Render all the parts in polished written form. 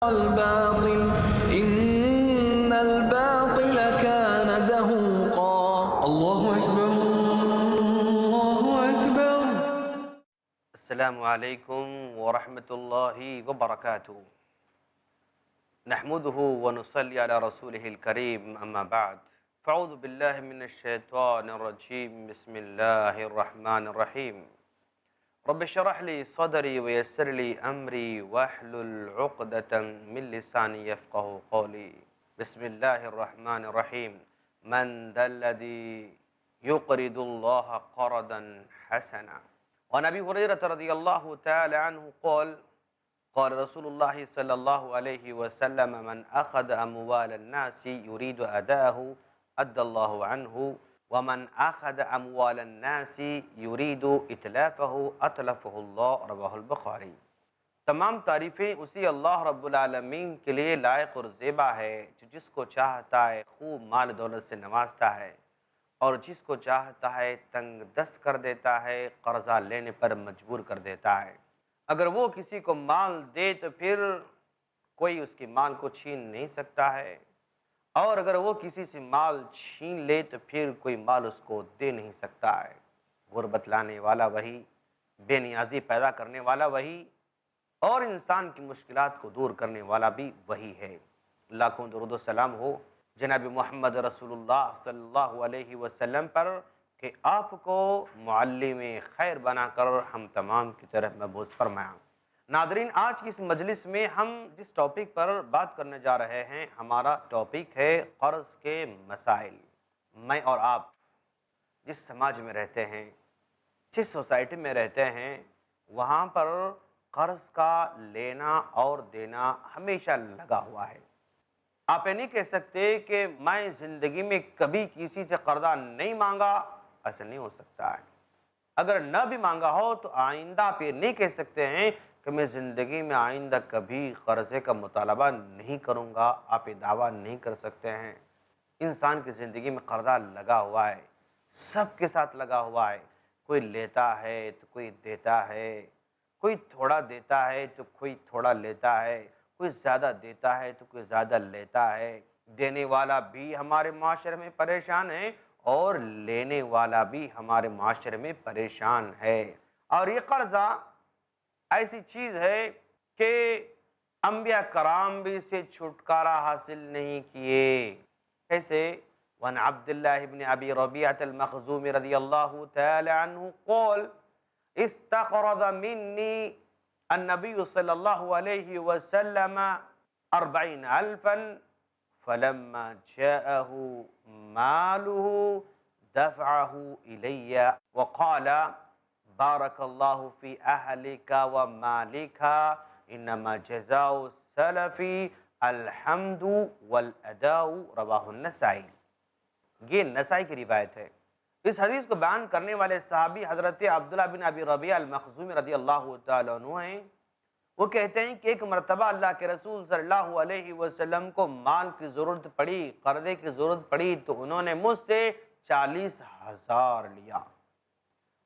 الباطل إن الباطل كان زهوقا الله أكبر الله أكبر. السلام علیکم ورحمۃ اللہ وبرکاتہ. نحمده ونصلی علی رسولہ الکریم، اما بعد فاعوذ باللہ من الشیطان الرجیم. بسم اللہ الرحمن الرحیم. رب اشرح لی صدری ویسر لی امری واحلل عقدۃ من لسانی یفقہوا قولی. بسم اللہ الرحمن الرحیم. من ذا الذی یقرض اللہ قرضا حسنا. وعن ابی ہریرہ رضی اللہ تعالی عنہ قال قال رسول اللہ صلی اللہ علیہ وسلم من اخذ اموال الناس يريد اداءه ادى الله عنه ومن اخذ اموال الناس يريد اتلافه اتلفه اللہ. رواہ البخاری. تمام تعریفیں اسی اللہ رب العالمین کے لیے لائق اور زیبا ہے جو جس کو چاہتا ہے خوب مال دولت سے نوازتا ہے اور جس کو چاہتا ہے تنگ دست کر دیتا ہے، قرضہ لینے پر مجبور کر دیتا ہے. اگر وہ کسی کو مال دے تو پھر کوئی اس کے مال کو چھین نہیں سکتا ہے، اور اگر وہ کسی سے مال چھین لے تو پھر کوئی مال اس کو دے نہیں سکتا ہے. غربت لانے والا وہی، بے نیازی پیدا کرنے والا وہی، اور انسان کی مشکلات کو دور کرنے والا بھی وہی ہے. لاکھوں درود و سلام ہو جناب محمد رسول اللہ صلی اللہ علیہ وسلم پر کہ آپ کو معلم خیر بنا کر ہم تمام کی طرف مبعوث فرمایا. ناظرین، آج کی اس مجلس میں ہم جس ٹاپک پر بات کرنے جا رہے ہیں، ہمارا ٹاپک ہے قرض کے مسائل. میں اور آپ جس سماج میں رہتے ہیں، جس سوسائٹی میں رہتے ہیں، وہاں پر قرض کا لینا اور دینا ہمیشہ لگا ہوا ہے. آپ یہ نہیں کہہ سکتے کہ میں زندگی میں کبھی کسی سے قرضہ نہیں مانگا، ایسا نہیں ہو سکتا ہے. اگر نہ بھی مانگا ہو تو آئندہ آپ یہ نہیں کہہ سکتے ہیں کہ میں زندگی میں آئندہ کبھی قرضے کا مطالبہ نہیں کروں گا. آپ یہ دعویٰ نہیں کر سکتے ہیں. انسان کی زندگی میں قرضہ لگا ہوا ہے، سب کے ساتھ لگا ہوا ہے. کوئی لیتا ہے تو کوئی دیتا ہے، کوئی تھوڑا دیتا ہے تو کوئی تھوڑا لیتا ہے، کوئی زیادہ دیتا ہے تو کوئی زیادہ لیتا ہے. دینے والا بھی ہمارے معاشرے میں پریشان ہے اور لینے والا بھی ہمارے معاشرے میں پریشان ہے. اور یہ قرضہ ایسی چیز ہے کہ انبیاء کرام بھی اسے چھٹکارا حاصل نہیں کیے. کیسے؟ وعن عبداللہ ابن ابی ربیعۃ المخزومی رضی اللہ تعالی عنہ قال استقرض منی النبی صلی اللہ علیہ وسلم 40,000 فلما جاءه ماله دفعه إلي وقال بارك الله في أهلك ومالك إنما جزاء السلف الحمد والأداء. رواہ النسائی. یہ نسائی کی روایت ہے. اس حدیث کو بیان کرنے والے صحابی حضرت عبداللہ بن ابی ربیعہ المخزومی رضی اللہ تعالیٰ عنہ ہیں. وہ کہتے ہیں کہ ایک مرتبہ اللہ کے رسول صلی اللہ علیہ وسلم کو مال کی ضرورت پڑی، قرضے کی ضرورت پڑی، تو انہوں نے مجھ سے 40,000 لیا.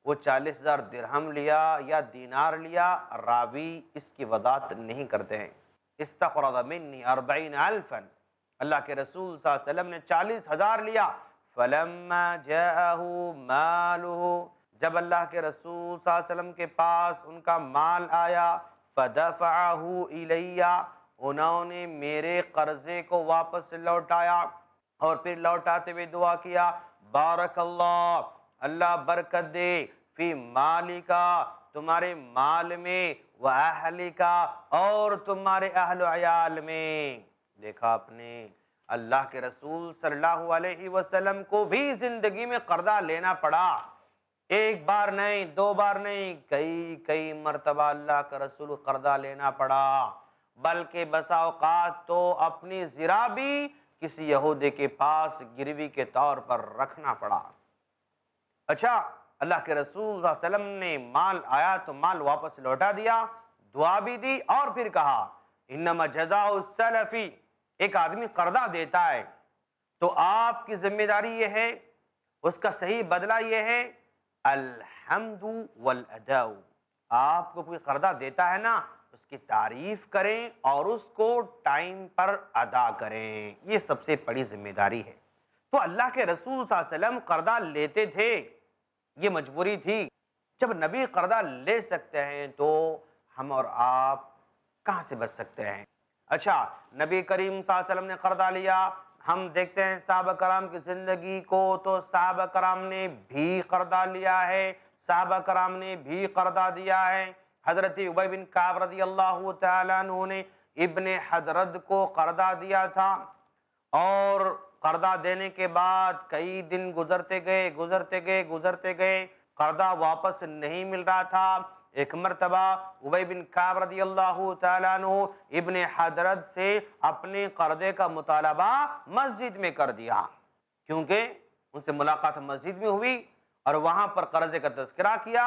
وہ 40,000 درہم لیا یا دینار لیا، راوی اس کی وضاحت نہیں کرتے ہیں. استقرض منی 40,000، اللہ کے رسول صلی اللہ علیہ وسلم نے 40,000 لیا. فلما جاءه ماله، جب اللہ کے رسول صلی اللہ علیہ وسلم کے پاس ان کا مال آیا، فدفعه الیہ، انہوں نے میرے قرضے کو واپس لوٹایا اور پھر لوٹاتے ہوئے دعا کیا بارک اللہ، اللہ برکت دے، فی مالکا، تمہارے مال میں، و اہلکا، اور تمہارے اہل و عیال میں. دیکھا آپ نے، اللہ کے رسول صلی اللہ علیہ وسلم کو بھی زندگی میں قرضہ لینا پڑا. ایک بار نہیں، دو بار نہیں، کئی مرتبہ اللہ کا رسول قرضہ لینا پڑا. بلکہ بسا اوقات تو اپنی زرہ بھی کسی یہودی کے پاس گروی کے طور پر رکھنا پڑا. اچھا، اللہ کے رسول صلی اللہ علیہ وسلم نے مال آیا تو مال واپس لوٹا دیا، دعا بھی دی، اور پھر کہا انما جزاء السلف، ایک آدمی قرضہ دیتا ہے تو آپ کی ذمہ داری یہ ہے، اس کا صحیح بدلہ یہ ہے الحمد والاداء. آپ کو کوئی قرضہ دیتا ہے نا، اس کی تعریف کریں اور اس کو ٹائم پر ادا کریں، یہ سب سے بڑی ذمہ داری ہے۔ تو اللہ کے رسول صلی اللہ علیہ وسلم قرضہ لیتے تھے، یہ مجبوری تھی۔ جب نبی قرضہ لے سکتے ہیں تو ہم اور آپ کہاں سے بچ سکتے ہیں؟ اچھا، نبی کریم صلی اللہ علیہ وسلم نے قرضہ لیا، ہم دیکھتے ہیں صحابہ کرام کی زندگی کو تو صحابہ کرام نے بھی قرضہ لیا ہے، صحابہ کرام نے بھی قرضہ دیا ہے۔ حضرت ابی بن کعب رضی اللہ تعالیٰ عنہ نے ابن حضرت کو قرضہ دیا تھا، اور قرضہ دینے کے بعد کئی دن گزرتے گئے، قرضہ واپس نہیں مل رہا تھا۔ ایک مرتبہ ابی بن کعب رضی اللہ تعالیٰ عنہ ابن حضرت سے اپنے قرضے کا مطالبہ مسجد میں کر دیا، کیونکہ ان سے ملاقات مسجد میں ہوئی اور وہاں پر قرضے کا تذکرہ کیا،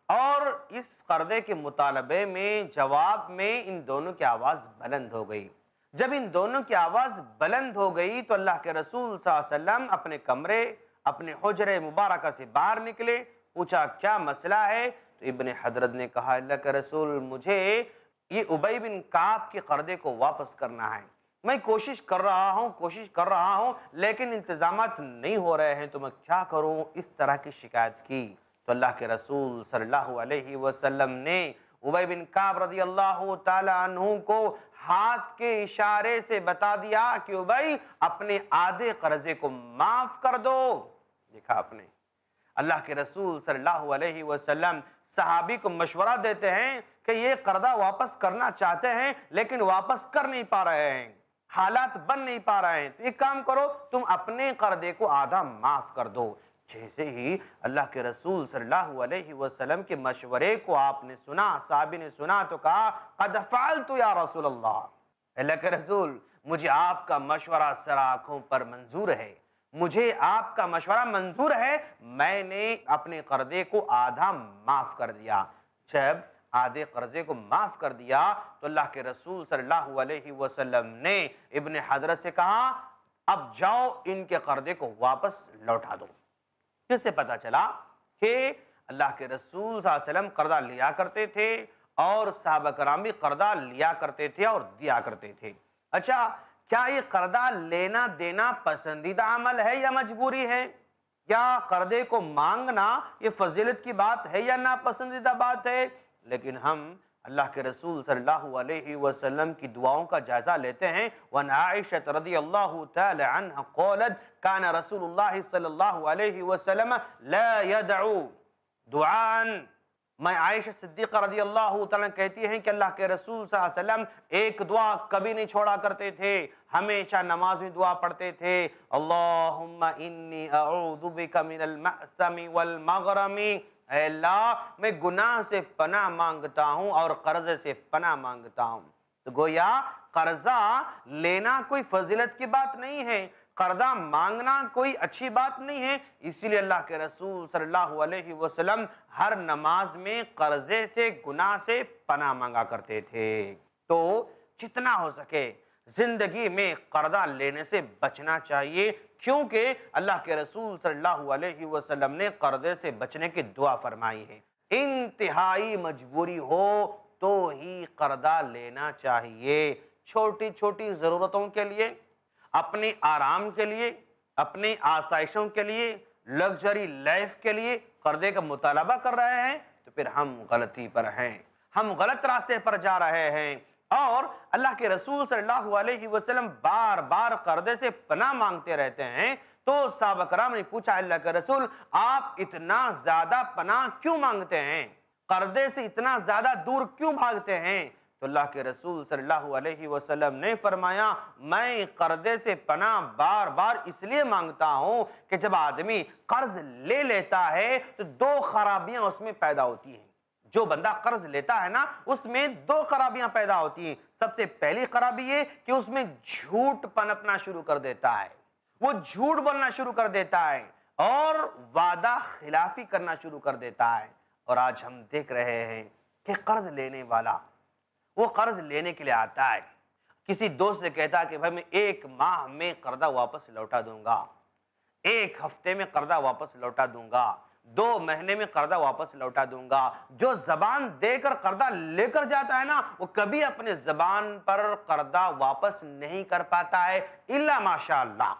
اور اس قرضے کے مطالبے میں جواب میں ان دونوں کی آواز بلند ہو گئی۔ جب ان دونوں کی آواز بلند ہو گئی تو اللہ کے رسول صلی اللہ علیہ وسلم اپنے کمرے، اپنے حجرے مبارکہ سے باہر نکلے، پوچھا کیا مسئلہ ہے؟ تو ابن حضرت نے کہا اللہ کے رسول، مجھے یہ ابی بن کعب کے قرضے کو واپس کرنا ہے، میں کوشش کر رہا ہوں لیکن انتظامات نہیں ہو رہے ہیں، تو میں کیا کروں؟ اس طرح کی شکایت کی۔ تو اللہ کے رسول صلی اللہ علیہ وسلم نے ابی بن کعب رضی اللہ تعالی عنہ کو ہاتھ کے اشارے سے بتا دیا کہ ابی اپنے آدھے قرضے کو معاف کر دو۔ دیکھا آپ نے، اللہ کے رسول صلی اللہ علیہ وسلم صحابی کو مشورہ دیتے ہیں کہ یہ قرضہ واپس کرنا چاہتے ہیں لیکن واپس کر نہیں پا رہے ہیں، حالات بن نہیں پا رہے ہیں، تو ایک کام کرو، تم اپنے قرضے کو آدھا معاف کر دو۔ جیسے ہی اللہ کے رسول صلی اللہ علیہ وسلم کے مشورے کو آپ نے سنا، صحابی نے سنا، تو کہا قد فعلت یا رسول اللہ، اللہ کے رسول مجھے آپ کا مشورہ سر آنکھوں پر منظور ہے، مجھے آپ کا مشورہ منظور ہے، میں نے اپنے قرضے کو آدھا معاف کر دیا۔ جب آدھے قرضے کو معاف کر دیا تو اللہ کے رسول صلی اللہ علیہ وسلم نے ابن حضرت سے کہا اب جاؤ ان کے قرضے کو واپس لوٹا دو۔ جس سے پتا چلا کہ اللہ کے رسول صلی اللہ علیہ وسلم قرضہ لیا کرتے تھے اور صحابہ کرام بھی قرضہ لیا کرتے تھے اور دیا کرتے تھے۔ اچھا، کیا یہ قرضہ لینا دینا پسندیدہ عمل ہے یا مجبوری ہے؟ یا قرضے کو مانگنا یہ فضیلت کی بات ہے یا ناپسندیدہ بات ہے؟ لیکن ہم اللہ کے رسول صلی اللہ علیہ وسلم کی دعاؤں کا جائزہ لیتے ہیں۔ وَعَنْ عَائِشَةَ رَضِيَ اللَّهُ تَعَالَى عَنْهَا قَالَتْ كَانَ رَسُولُ اللَّهِ صلی اللہ علیہ وسلم لَا يَدْعُو دُعَاءً۔ میں عائشہ صدیقہ رضی اللہ تعالیٰ کہتی ہیں کہ اللہ کے رسول صلی اللہ علیہ وسلم ایک دعا کبھی نہیں چھوڑا کرتے تھے، ہمیشہ نماز میں دعا پڑھتے تھے، اللہم انی اعوذ بک من المأثم والمغرم، اے اللہ میں گناہ سے پناہ مانگتا ہوں اور قرضے سے پناہ مانگتا ہوں۔ تو گویا قرضہ لینا کوئی فضیلت کی بات نہیں ہے، قرضہ مانگنا کوئی اچھی بات نہیں ہے، اسی لیے اللہ کے رسول صلی اللہ علیہ وسلم ہر نماز میں قرضے سے گناہ سے پناہ مانگا کرتے تھے۔ تو جتنا ہو سکے زندگی میں قرضہ لینے سے بچنا چاہیے، کیونکہ اللہ کے رسول صلی اللہ علیہ وسلم نے قرضے سے بچنے کی دعا فرمائی ہے۔ انتہائی مجبوری ہو تو ہی قرضہ لینا چاہیے، چھوٹی چھوٹی ضرورتوں کے لیے، اپنے آرام کے لیے، اپنے آسائشوں کے لیے، لگژری لائف کے لیے قرضے کا مطالبہ کر رہے ہیں تو پھر ہم غلطی پر ہیں، ہم غلط راستے پر جا رہے ہیں۔ اور اللہ کے رسول صلی اللہ علیہ وسلم بار بار قرضے سے پناہ مانگتے رہتے ہیں، تو صحابہ کرام نے پوچھا اللہ کے رسول آپ اتنا زیادہ پناہ کیوں مانگتے ہیں، قرضے سے اتنا زیادہ دور کیوں بھاگتے ہیں؟ تو اللہ کے رسول صلی اللہ علیہ وسلم نے فرمایا میں قرضے سے پناہ بار بار اس لیے مانگتا ہوں کہ جب آدمی قرض لے لیتا ہے تو دو خرابیاں اس میں پیدا ہوتی ہیں۔ جو بندہ قرض لیتا ہے نا، اس میں دو خرابیاں پیدا ہوتی ہیں۔ سب سے پہلی خرابی یہ کہ اس میں جھوٹ پنپنا شروع کر دیتا ہے، وہ جھوٹ بولنا شروع کر دیتا ہے اور وعدہ خلافی کرنا شروع کر دیتا ہے۔ اور آج ہم دیکھ رہے ہیں کہ قرض لینے والا وہ قرض لینے کے لیے آتا ہے، کسی دوست سے کہتا ہے کہ بھائی میں 1 ماہ میں قرضہ واپس لوٹا دوں گا، 1 ہفتے میں قرضہ واپس لوٹا دوں گا، 2 مہینے میں قرضہ واپس لوٹا دوں گا۔ جو زبان دے کر قرضہ لے کر جاتا ہے نا، وہ کبھی اپنے زبان پر قرضہ واپس نہیں کر پاتا ہے الا ماشاءاللہ۔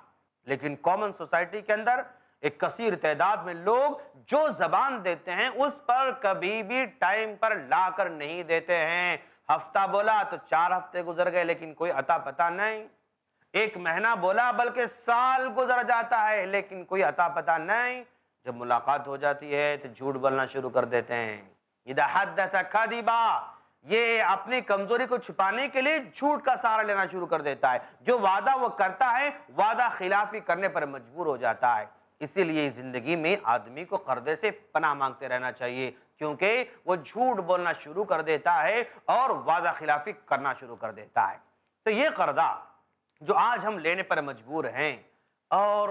لیکن کامن سوسائٹی کے اندر ایک کثیر تعداد میں لوگ جو زبان دیتے ہیں اس پر کبھی بھی ٹائم پر لا کر نہیں دیتے ہیں۔ ہفتہ بولا تو 4 ہفتے گزر گئے لیکن کوئی عطا پتہ نہیں، 1 مہینہ بولا بلکہ سال گزر جاتا ہے لیکن کوئی عطا پتہ نہیں۔ جب ملاقات ہو جاتی ہے تو جھوٹ بولنا شروع کر دیتے ہیں۔ اذا حدث کذبا، یہ اپنی کمزوری کو چھپانے کے لیے جھوٹ کا سہارا لینا شروع کر دیتا ہے۔ جو وعدہ وہ کرتا ہے وعدہ خلافی کرنے پر مجبور ہو جاتا ہے۔ اسی لیے زندگی میں آدمی کو قرضے سے پناہ مانگتے رہنا چاہیے، کیونکہ وہ جھوٹ بولنا شروع کر دیتا ہے اور وعدہ خلافی کرنا شروع کر دیتا ہے۔ تو یہ قرضہ جو آج ہم لینے پر مجبور ہیں، اور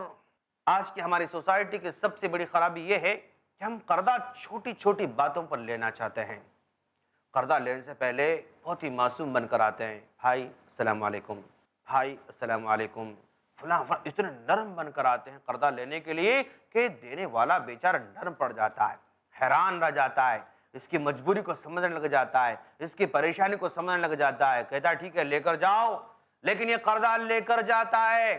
آج کی ہماری سوسائٹی کی سب سے بڑی خرابی یہ ہے کہ ہم قرضہ چھوٹی چھوٹی باتوں پر لینا چاہتے ہیں۔ قرضہ لینے سے پہلے بہت ہی معصوم بن کر آتے ہیں، بھائی السلام علیکم، بھائی السلام علیکم، فلاں فلاں، اتنے نرم بن کر آتے ہیں قرضہ لینے کے لیے کہ دینے والا بیچارہ نرم پڑ جاتا ہے، حیران رہ جاتا ہے، اس کی مجبوری کو سمجھنے لگ جاتا ہے، اس کی پریشانی کو سمجھنے لگ جاتا ہے، کہتا ہے ٹھیک ہے لے کر جاؤ۔ لیکن یہ قرضہ لے کر جاتا ہے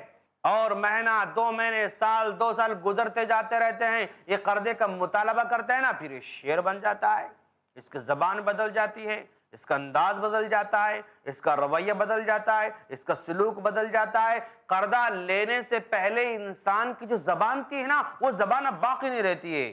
اور مہینہ 2 مہینے سال 2 سال گزرتے جاتے رہتے ہیں، یہ قرضے کا مطالبہ کرتے ہیں نا، پھر یہ شعر بن جاتا ہے، اس کی زبان بدل جاتی ہے، اس کا انداز بدل جاتا ہے، اس کا رویہ بدل جاتا ہے، اس کا سلوک بدل جاتا ہے۔ قرضہ لینے سے پہلے انسان کی جو زبان تھی ہے نا، وہ زبان اب باقی نہیں رہتی ہے،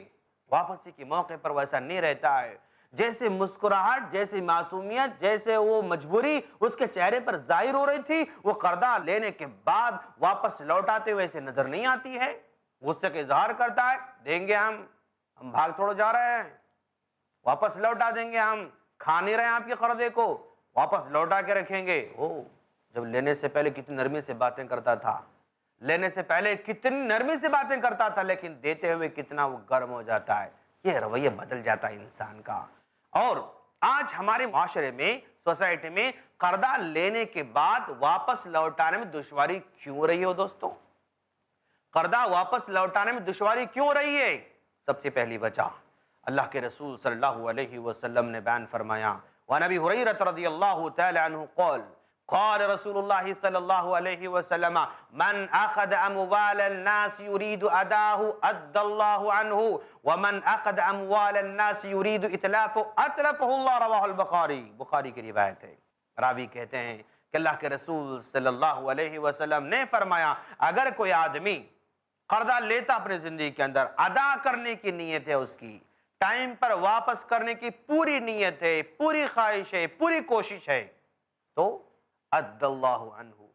واپسی کے موقع پر ویسا نہیں رہتا ہے۔ جیسے مسکراہٹ، جیسی معصومیت، جیسے وہ مجبوری اس کے چہرے پر ظاہر ہو رہی تھی، وہ قرضہ لینے کے بعد واپس لوٹاتے ہوئے ایسے نظر نہیں آتی ہے۔ غصے کا اظہار کرتا ہے، دیں گے ہم بھاگ تھوڑو جا رہے ہیں، واپس لوٹا دیں گے، ہم کھا نہیں رہے ہیں آپ کے قرضے کو، واپس لوٹا کے رکھیں گے۔ جب لینے سے پہلے کتنی نرمی سے باتیں کرتا تھا، لینے سے پہلے کتنی نرمی سے باتیں کرتا تھا، لیکن دیتے ہوئے کتنا وہ گرم ہو جاتا ہے۔ یہ رویہ بدل جاتا ہے انسان کا۔ اور آج ہمارے معاشرے میں، سوسائٹی میں قرضہ لینے کے بعد واپس لوٹانے میں دشواری کیوں رہی ہو دوستو؟ قرضہ واپس لوٹانے میں دشواری کیوں رہی ہے؟ سب سے پہلی وجہ اللہ کے رسول صلی اللہ علیہ وسلم نے بیان فرمایا، وعن ابی ہریرہ رضی اللہ تعالی عنہ قال قال رسول اللہ صلی اللہ علیہ وسلم من اخذ اموال الناس يريد اداه ادى الله عنه ومن اخذ اموال الناس يريد اتلافه اتلفه الله، رواہ البخاری، بخاری کی روایت ہے۔ راوی کہتے ہیں کہ اللہ کے رسول صلی اللہ علیہ وسلم نے فرمایا، اگر کوئی آدمی قرضہ لیتا اپنے زندگی کے اندر، ادا کرنے کی نیت ہے، اس کی ٹائم پر واپس کرنے کی پوری نیت ہے، پوری خواہش ہے، پوری کوشش ہے، تو ادى اللہ عنہ،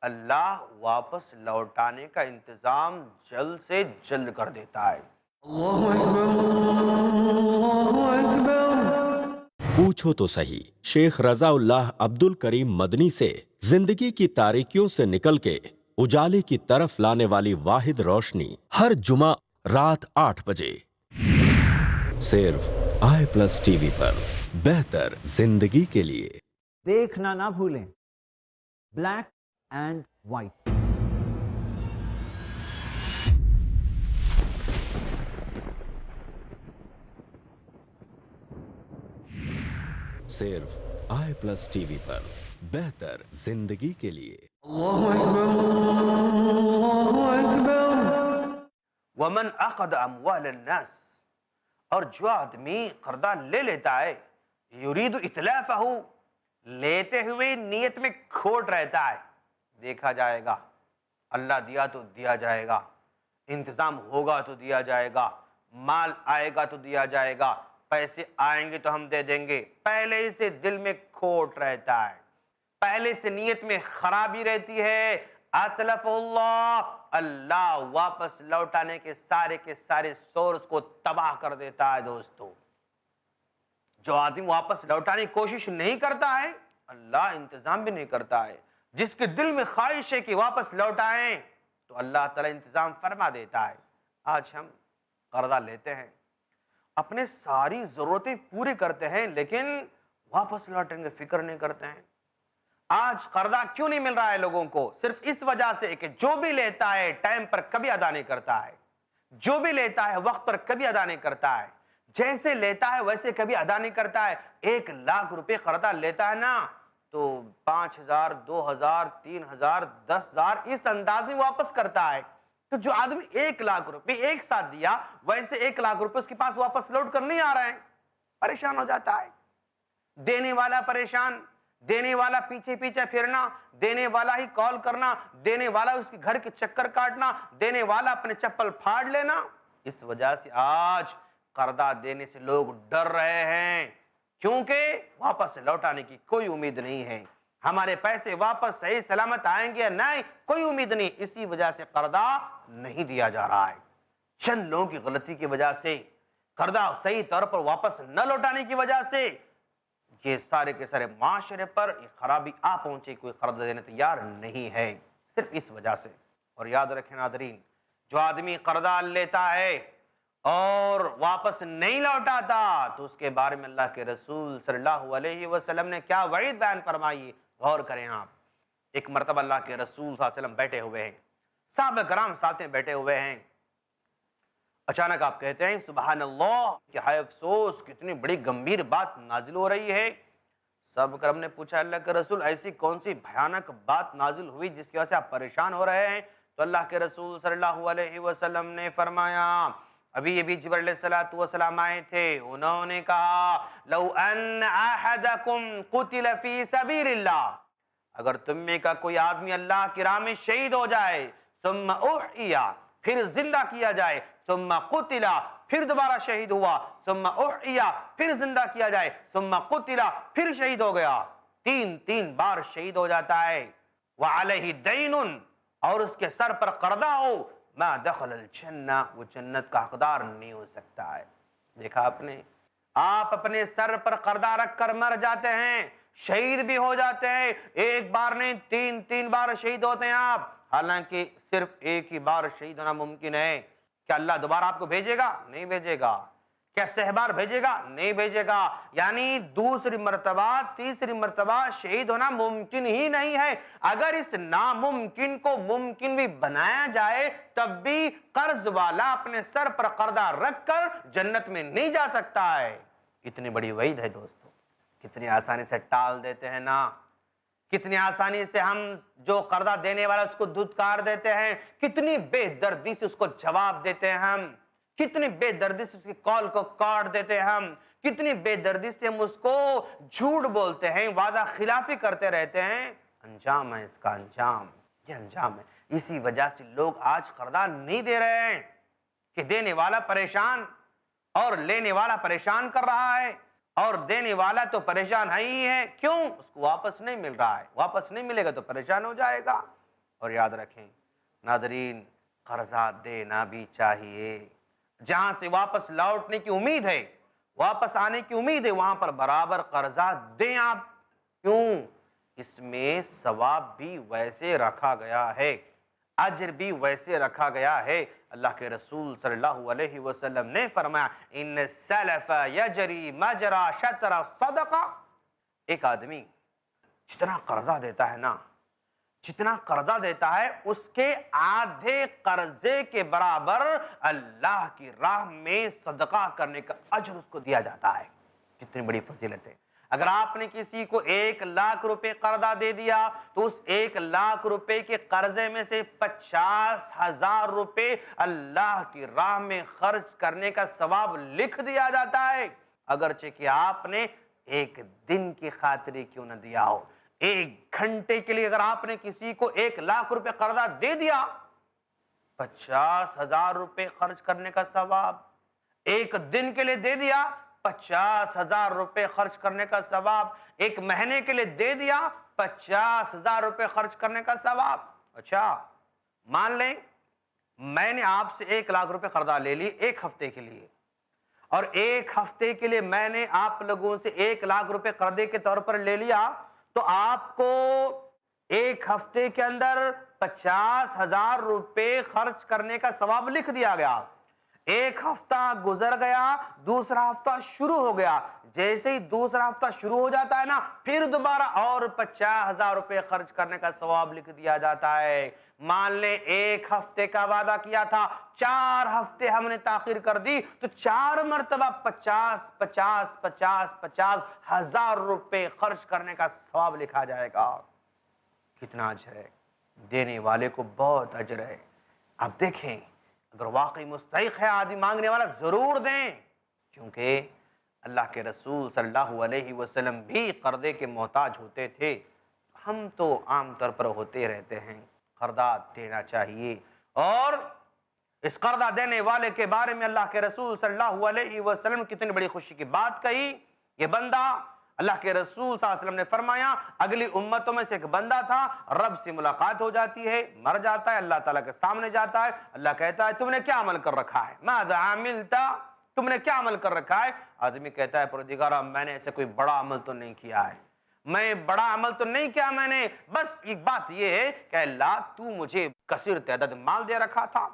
اللہ واپس لوٹانے کا انتظام جلد سے جلد کر دیتا ہے۔ اللہ اکبر، اللہ اکبر۔ پوچھو تو صحیح، شیخ رضا اللہ عبد الکریم مدنی سے زندگی کی تاریکیوں سے نکل کے اجالے کی طرف لانے والی واحد روشنی، ہر جمعہ رات 8 بجے صرف i+ ٹی وی پر، بہتر زندگی کے لیے۔ دیکھنا نہ بھولیں، بلیک اینڈ وائٹ۔ صرف i+ ٹی وی پر، بہتر زندگی کے لیے۔ اللہ اکبر، اللہ اکبر۔ ومن اخذ اموال الناس، اور جو آدمی قرضہ لے لیتا ہے، یرید اتلافہ، لیتے ہوئے نیت میں کھوٹ رہتا ہے، دیکھا جائے گا، اللہ دیا تو دیا جائے گا، انتظام ہوگا تو دیا جائے گا، مال آئے گا تو دیا جائے گا، پیسے آئیں گے تو ہم دے دیں گے، پہلے سے دل میں کھوٹ رہتا ہے، پہلے سے نیت میں خرابی رہتی ہے، اتلف اللہ، اللہ واپس لوٹانے کے سارے سورس کو تباہ کر دیتا ہے دوستو۔ جو آدمی واپس لوٹانے کی کوشش نہیں کرتا ہے، اللہ انتظام بھی نہیں کرتا ہے۔ جس کے دل میں خواہش ہے کہ واپس لوٹائیں، تو اللہ تعالیٰ انتظام فرما دیتا ہے۔ آج ہم قرضہ لیتے ہیں، اپنے ساری ضرورتیں پوری کرتے ہیں، لیکن واپس لوٹیں گے فکر نہیں کرتے ہیں۔ آج قرضہ کیوں نہیں مل رہا ہے لوگوں کو؟ صرف اس وجہ سے کہ جو بھی لیتا ہے ٹائم پر کبھی ادا نہیں کرتا ہے، جو بھی لیتا ہے وقت پر کبھی ادا نہیں کرتا ہے، جیسے لیتا ہے ویسے کبھی ادا نہیں کرتا ہے۔ 1,00,000 روپے قرضہ لیتا ہے نا تو 5,000 2,000 3,000 10,000 اس انداز میں واپس کرتا ہے۔ تو جو آدمی 1,00,000 روپے ایک ساتھ دیا ویسے 1,00,000 روپے اس کے پاس واپس لوٹ کر نہیں آ رہے ہیں، پریشان ہو جاتا ہے۔ دینے والا پریشان، دینے والا پیچھے پیچھے پھرنا، دینے والا ہی کال کرنا، دینے والا اس کے گھر کے چکر کاٹنا، دینے والا اپنے چپل پھاڑ لینا۔ اس وجہ سے آج قرضہ دینے سے لوگ ڈر رہے ہیں، کیونکہ واپس لوٹانے کی کوئی امید نہیں ہے۔ ہمارے پیسے واپس صحیح سلامت آئیں گے یا نہیں، کوئی امید نہیں، اسی وجہ سے قرضہ نہیں دیا جا رہا ہے۔ چند لوگوں کی غلطی کی وجہ سے، قرضہ صحیح طور پر واپس نہ لوٹانے کی وجہ سے یہ سارے کے سارے معاشرے پر یہ خرابی آ پہنچے، کوئی قرض دینے تیار نہیں ہے، صرف اس وجہ سے۔ اور یاد رکھیں ناظرین، جو آدمی قرضہ لیتا ہے اور واپس نہیں لوٹاتا تو اس کے بارے میں اللہ کے رسول صلی اللہ علیہ وسلم نے کیا وعید بیان فرمائی، غور کریں آپ۔ ایک مرتبہ اللہ کے رسول صلی اللہ علیہ وسلم بیٹھے ہوئے ہیں، صحابہ کرام ساتھ میں بیٹھے ہوئے ہیں، اچانک آپ کہتے ہیں سبحان اللہ، کہ ہائے افسوس، کتنی بڑی گمبھیر بات نازل ہو رہی ہے۔ صحابہ کرام نے پوچھا اللہ کے رسول ایسی کون سی بھیانک بات نازل ہوئی جس کی وجہ سے آپ پریشان ہو رہے ہیں؟ تو اللہ کے رسول صلی اللہ علیہ وسلم نے فرمایا ابھی جبرائیل علیہ السلام آئے تھے، انہوں نے کہا لو ان احدکم قتل فی سبیل اللہ، اگر تم میں کا کوئی آدمی اللہ کی راہ میں شہید ہو جائے، ثم احیا، پھر زندہ کیا جائے، ثم قتل، پھر دوبارہ شہید ہوا، ثم احیا، پھر زندہ کیا جائے، ثم قتل، پھر شہید ہو گیا، تین بار شہید ہو جاتا ہے، وعلیہ دین، اور اس کے سر پر قرضہ ہو، ما دخل الجنہ، وہ جنت کا حقدار نہیں ہو سکتا ہے۔ دیکھا آپ نے، آپ اپنے سر پر قرضہ رکھ کر مر جاتے ہیں، شہید بھی ہو جاتے ہیں، ایک بار نہیں تین بار شہید ہوتے ہیں آپ، حالانکہ صرف ایک ہی بار شہید ہونا ممکن ہے۔ کیا اللہ دوبارہ آپ کو بھیجے گا؟ نہیں بھیجے گا۔ کیا سہ بار بھیجے گا؟ نہیں بھیجے گا۔ یعنی دوسری مرتبہ تیسری مرتبہ شہید ہونا ممکن ہی نہیں ہے۔ اگر اس ناممکن کو ممکن بھی بنایا جائے تب بھی قرض والا اپنے سر پر قرضہ رکھ کر جنت میں نہیں جا سکتا ہے۔ اتنی بڑی وعید ہے دوستو، کتنی آسانی سے ٹال دیتے ہیں نا، کتنی آسانی سے ہم جو قرضہ دینے والا اس کو دھتکار دیتے ہیں، کتنی بے دردی سے اس کو جواب دیتے ہیں ہم، کتنی بے دردی سے اس کی کال کو کاٹ دیتے ہیں ہم، کتنی بے دردی سے ہم اس کو جھوٹ بولتے ہیں، وعدہ خلافی کرتے رہتے ہیں۔ انجام ہے اس کا، انجام، یہ انجام ہے۔ اسی وجہ سے لوگ آج قرضہ نہیں دے رہے ہیں کہ دینے والا پریشان اور لینے والا پریشان کر رہا ہے، اور دینے والا تو پریشان ہے ہی ہے، کیوں؟ اس کو واپس نہیں مل رہا ہے، واپس نہیں ملے گا تو پریشان ہو جائے گا۔ اور یاد رکھیں ناظرین، قرضہ دینا بھی چاہیے، جہاں سے واپس لوٹنے کی امید ہے، واپس آنے کی امید ہے، وہاں پر برابر قرضہ دیں آپ۔ کیوں؟ اس میں ثواب بھی ویسے رکھا گیا ہے، اجر بھی ویسے رکھا گیا ہے۔ اللہ کے رسول صلی اللہ علیہ وسلم نے فرمایا ان السلف یجری مجرا شطر الصدقہ، ایک آدمی جتنا قرضہ دیتا ہے نا، جتنا قرضہ دیتا ہے اس کے آدھے قرضے کے برابر اللہ کی راہ میں صدقہ کرنے کا اجر اس کو دیا جاتا ہے۔ کتنی بڑی فضیلت ہے۔ اگر آپ نے کسی کو 1,00,000 روپے قرضہ دے دیا تو اس 1,00,000 روپے کے قرضے میں سے 50,000 روپے اللہ کی راہ میں خرچ کرنے کا ثواب لکھ دیا جاتا ہے، اگرچہ کہ آپ نے ایک دن کی خاطر کیوں نہ دیا ہو۔ 1 گھنٹے کے لیے اگر آپ نے کسی کو 1,00,000 روپے قرضہ دے دیا، 50,000 روپے خرچ کرنے کا ثواب، 1 دن کے لیے دے دیا 50,000 روپے خرچ کرنے کا ثواب، 1 مہینے کے لیے دے دیا 50,000 روپے خرچ کرنے کا ثواب۔ اچھا مان لیں میں نے آپ سے 1,00,000 روپے قرضہ لے لی 1 ہفتے کے لیے، اور 1 ہفتے کے لیے میں نے آپ لوگوں سے 1,00,000 روپے قرضے کے طور پر لے لیا، تو آپ کو 1 ہفتے کے اندر 50,000 روپے خرچ کرنے کا ثواب لکھ دیا گیا۔ ایک ہفتہ گزر گیا، دوسرا ہفتہ شروع ہو گیا، جیسے ہی دوسرا ہفتہ شروع ہو جاتا ہے نا، پھر دوبارہ اور 50,000 روپے خرچ کرنے کا ثواب لکھ دیا جاتا ہے۔ مان لیں ایک ہفتے کا وعدہ کیا تھا، 4 ہفتے ہم نے تاخیر کر دی، تو 4 مرتبہ 50,000 روپے خرچ کرنے کا ثواب لکھا جائے گا۔ کتنا اجر ہے، دینے والے کو بہت اجر ہے۔ اب دیکھیں، اگر واقعی مستحق ہے آدمی مانگنے والا، ضرور دیں، کیونکہ اللہ کے رسول صلی اللہ علیہ وسلم بھی قرضے کے محتاج ہوتے تھے۔ ہم تو عام طور پر ہوتے رہتے ہیں، قرضہ دینا چاہیے۔ اور اس قرضہ دینے والے کے بارے میں اللہ کے رسول صلی اللہ علیہ وسلم کتنی بڑی خوشی کی بات کہی۔ یہ بندہ، اللہ کے رسول صلی اللہ علیہ وسلم نے فرمایا، اگلی امتوں میں سے ایک بندہ تھا، رب سے ملاقات ہو جاتی ہے، مر جاتا ہے، اللہ تعالیٰ کے سامنے جاتا ہے، اللہ کہتا ہے تم نے کیا عمل کر رکھا ہے، ماذا عملت، تم نے کیا عمل کر رکھا ہے؟ آدمی کہتا ہے پروردگارا میں نے ایسے کوئی بڑا عمل تو نہیں کیا ہے، میں بڑا عمل تو نہیں کیا، میں نے بس ایک بات یہ ہے کہ اللہ تو مجھے کثیر تعداد مال دے رکھا تھا،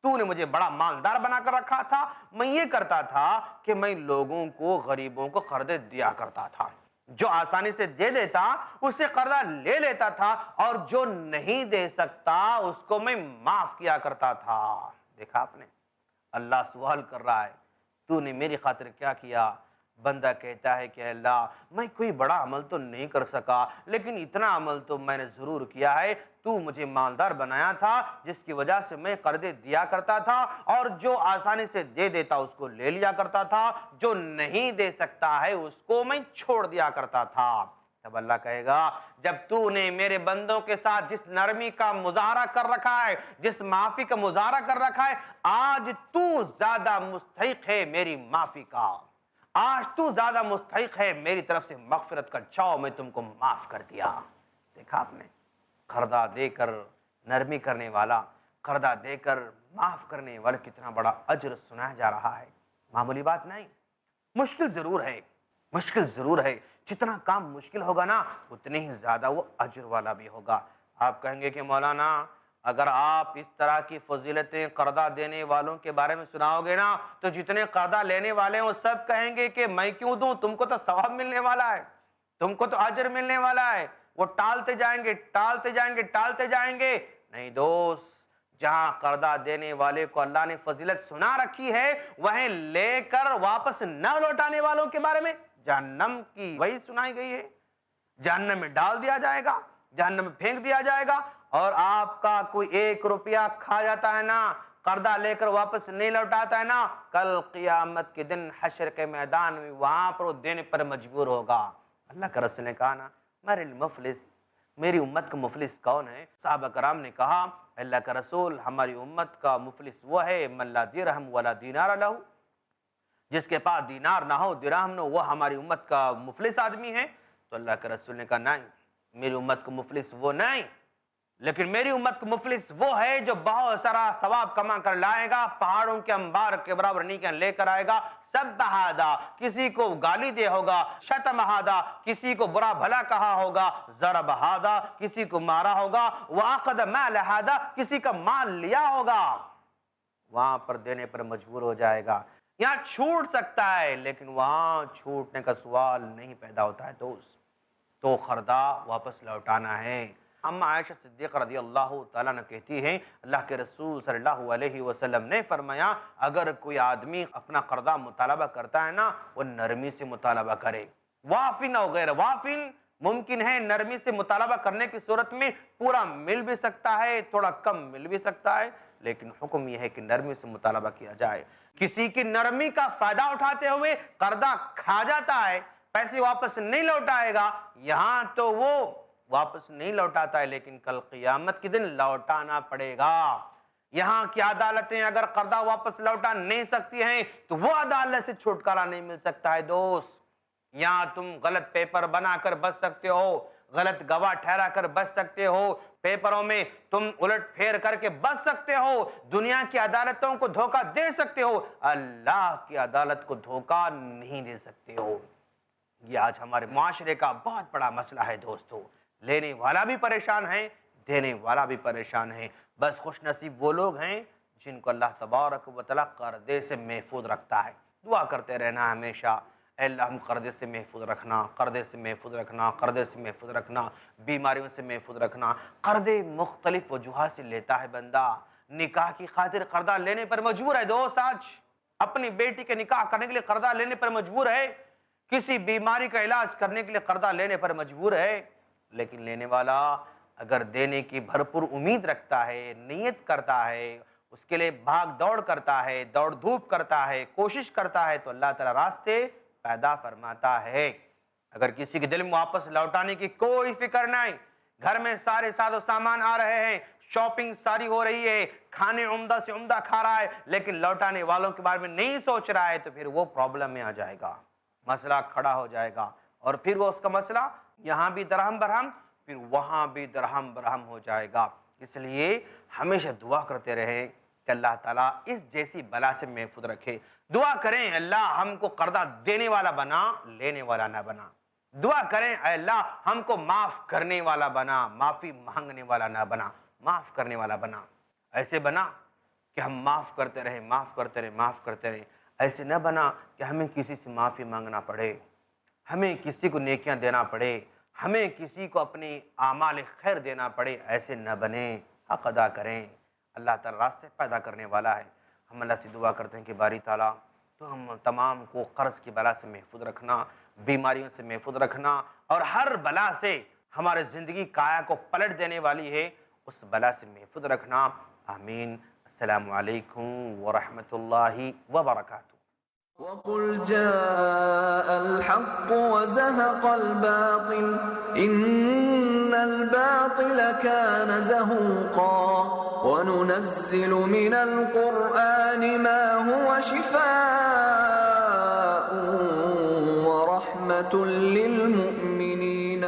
تو نے مجھے بڑا مالدار بنا کر رکھا تھا، میں یہ کرتا تھا کہ میں لوگوں کو، غریبوں کو قرضے دیا کرتا تھا، جو آسانی سے دے دیتا اسے قرضہ لے لیتا تھا، اور جو نہیں دے سکتا اس کو میں معاف کیا کرتا تھا۔ دیکھا آپ نے، اللہ سوال کر رہا ہے تو نے میری خاطر کیا کیا؟ بندہ کہتا ہے کہ اللہ میں کوئی بڑا عمل تو نہیں کر سکا، لیکن اتنا عمل تو میں نے ضرور کیا ہے، تو مجھے مالدار بنایا تھا جس کی وجہ سے میں قرضے دیا کرتا تھا، اور جو آسانی سے دے دیتا اس کو لے لیا کرتا تھا، جو نہیں دے سکتا ہے اس کو میں چھوڑ دیا کرتا تھا۔ تب اللہ کہے گا جب تو نے میرے بندوں کے ساتھ جس نرمی کا مظاہرہ کر رکھا ہے، جس معافی کا مظاہرہ کر رکھا ہے، آج تو زیادہ مستحق ہے میری معافی کا، آج تو زیادہ مستحق ہے میری طرف سے مغفرت کا، جاؤ میں تم کو معاف کر دیا۔ دیکھا آپ نے، قرضہ دے کر نرمی کرنے والا، قرضہ دے کر معاف کرنے والا کتنا بڑا اجر سنایا جا رہا ہے، معمولی بات نہیں۔ مشکل ضرور ہے، مشکل ضرور ہے، جتنا کام مشکل ہوگا نا اتنے ہی زیادہ وہ اجر والا بھی ہوگا۔ آپ کہیں گے کہ مولانا اگر آپ اس طرح کی فضیلتیں قرضہ دینے والوں کے بارے میں سناؤ گے نا تو جتنے قرضہ لینے والے ہیں وہ سب کہیں گے کہ میں کیوں دوں، تم کو تو ثواب ملنے والا ہے، تم کو تو اجر ملنے والا ہے۔ وہ ٹالتے جائیں گے، ٹالتے جائیں گے، ٹالتے جائیں گے۔ نہیں دوست، جہاں قرضہ دینے والے کو اللہ نے فضیلت سنا رکھی ہے، وہیں لے کر واپس نہ لوٹانے والوں کے بارے میں جہنم کی وہی سنائی گئی ہے، جہنم میں ڈال دیا جائے گا، جہنم میں پھینک دیا جائے گا۔ اور آپ کا کوئی 1 روپیہ کھا جاتا ہے نا، قرضہ لے کر واپس نہیں لوٹاتا ہے نا، کل قیامت کے دن حشر کے میدان میں وہاں پر وہ دینے پر مجبور ہوگا۔ اللہ کا رسول نے کہا نا میرے مفلس، میری امت کا مفلس کون ہے؟ صحابہ کرام نے کہا اللہ کا رسول ہماری امت کا مفلس وہ ہے من لا درہم ولا دینار لہ، جس کے پاس دینار نہ ہو، درہم نہ ہو، وہ ہماری امت کا مفلس آدمی ہے۔ تو اللہ کے رسول نے کہا نہیں، میری امت کا مفلس وہ نہیں، لیکن میری امت کا مفلس وہ ہے جو بہت سارا ثواب کما کر لائے گا، پہاڑوں کے انبار کے برابر نیکیاں لے کر آئے گا، سب بہادا، کسی کو گالی دے ہوگا، شتم ہادا، کسی کو برا بھلا کہا ہوگا، ضرب ہادا، کسی کو مارا ہوگا، وَأَخَذَ مَالَ ہادا، کسی کا مال لیا ہوگا، وہاں پر دینے پر مجبور ہو جائے گا۔ یہاں چھوٹ سکتا ہے لیکن وہاں چھوٹنے کا سوال نہیں پیدا ہوتا ہے دوست، تو قرضہ واپس لوٹانا ہے۔ اما عائشہ صدیقہ رضی اللہ تعالیٰ نے کہتی ہیں اللہ کے رسول صلی اللہ علیہ وسلم نے فرمایا اگر کوئی آدمی اپنا قرضہ مطالبہ کرتا ہے نا، وہ نرمی سے مطالبہ کرے، وافن او غیر وافن، ممکن ہے نرمی سے مطالبہ کرنے کی صورت میں پورا مل بھی سکتا ہے، تھوڑا کم مل بھی سکتا ہے، لیکن حکم یہ ہے کہ نرمی سے مطالبہ کیا جائے۔ کسی کی نرمی کا فائدہ اٹھاتے ہوئے قرضہ کھا جاتا ہے، پیسے واپس نہیں لوٹائے گا، یہاں تو وہ واپس نہیں لوٹاتا ہے لیکن کل قیامت کے دن لوٹانا پڑے گا۔ یہاں کی عدالتیں اگر قرضہ واپس لوٹا نہیں سکتی ہیں تو وہ عدالت سے چھٹکارا نہیں مل سکتا ہے دوست۔ یہاں تم غلط پیپر بنا کر بچ سکتے ہو، غلط گواہ ٹھہرا کر بچ سکتے ہو، پیپروں میں تم الٹ پھیر کر کے بچ سکتے ہو، دنیا کی عدالتوں کو دھوکہ دے سکتے ہو، اللہ کی عدالت کو دھوکہ نہیں دے سکتے ہو۔ یہ آج ہمارے معاشرے کا بہت بڑا مسئلہ ہے دوستو، لینے والا بھی پریشان ہے، دینے والا بھی پریشان ہے۔ بس خوش نصیب وہ لوگ ہیں جن کو اللہ تبارک و تعالیٰ قرضے سے محفوظ رکھتا ہے. دعا کرتے رہنا ہمیشہ، اے اللہ ہم قرضے سے محفوظ رکھنا، قرضے سے محفوظ رکھنا، قرضے سے محفوظ رکھنا، بیماریوں سے محفوظ رکھنا. قرضے مختلف وجوہات سے لیتا ہے بندہ. نکاح کی خاطر قرضہ لینے پر مجبور ہے دوست، آج اپنی بیٹی کے نکاح کرنے کے لیے قرضہ لینے پر مجبور ہے، کسی بیماری کا علاج کرنے کے لیے قرضہ لینے پر مجبور ہے. لیکن لینے والا اگر دینے کی بھرپور امید رکھتا ہے، نیت کرتا ہے، اس کے لیے بھاگ دوڑ کرتا ہے، دوڑ دھوپ کرتا ہے، کوشش کرتا ہے، تو اللہ تعالیٰ راستے پیدا فرماتا ہے. اگر کسی کے دل میں واپس لوٹانے کی کوئی فکر نہیں، گھر میں سارے ساز و سامان آ رہے ہیں، شاپنگ ساری ہو رہی ہے، کھانے عمدہ سے عمدہ کھا رہا ہے، لیکن لوٹانے والوں کے بارے میں نہیں سوچ رہا ہے، تو پھر وہ پرابلم میں آ جائے گا، مسئلہ کھڑا ہو جائے گا، اور پھر وہ اس کا مسئلہ یہاں بھی درہم برہم، پھر وہاں بھی درہم برہم ہو جائے گا. اس لیے ہمیشہ دعا کرتے رہیں کہ اللہ تعالیٰ اس جیسی بلا سے محفوظ رکھے. دعا کریں اللہ ہم کو قرضہ دینے والا بنا، لینے والا نہ بنا. دعا کریں اے اللہ ہم کو معاف کرنے والا بنا، معافی مانگنے والا نہ بنا، معاف کرنے والا بنا. ایسے بنا کہ ہم معاف کرتے رہیں، معاف کرتے رہیں، معاف کرتے رہیں. ایسے نہ بنا کہ ہمیں کسی سے معافی مانگنا پڑے، ہمیں کسی کو نیکیاں دینا پڑے، ہمیں کسی کو اپنی اعمال خیر دینا پڑے. ایسے نہ بنیں، حق ادا کریں. اللہ تعالیٰ راستے پیدا کرنے والا ہے. ہم اللہ سے دعا کرتے ہیں کہ باری تعالیٰ تو ہم تمام کو قرض کی بلا سے محفوظ رکھنا، بیماریوں سے محفوظ رکھنا، اور ہر بلا سے ہمارے زندگی کایا کو پلٹ دینے والی ہے اس بلا سے محفوظ رکھنا. آمین. السلام علیکم ورحمۃ اللہ وبرکاتہ. وقل جاء الحق وزهق الباطل إن الباطل كان زهوقا وننزل من القرآن ما هو شفاء ورحمة للمؤمنين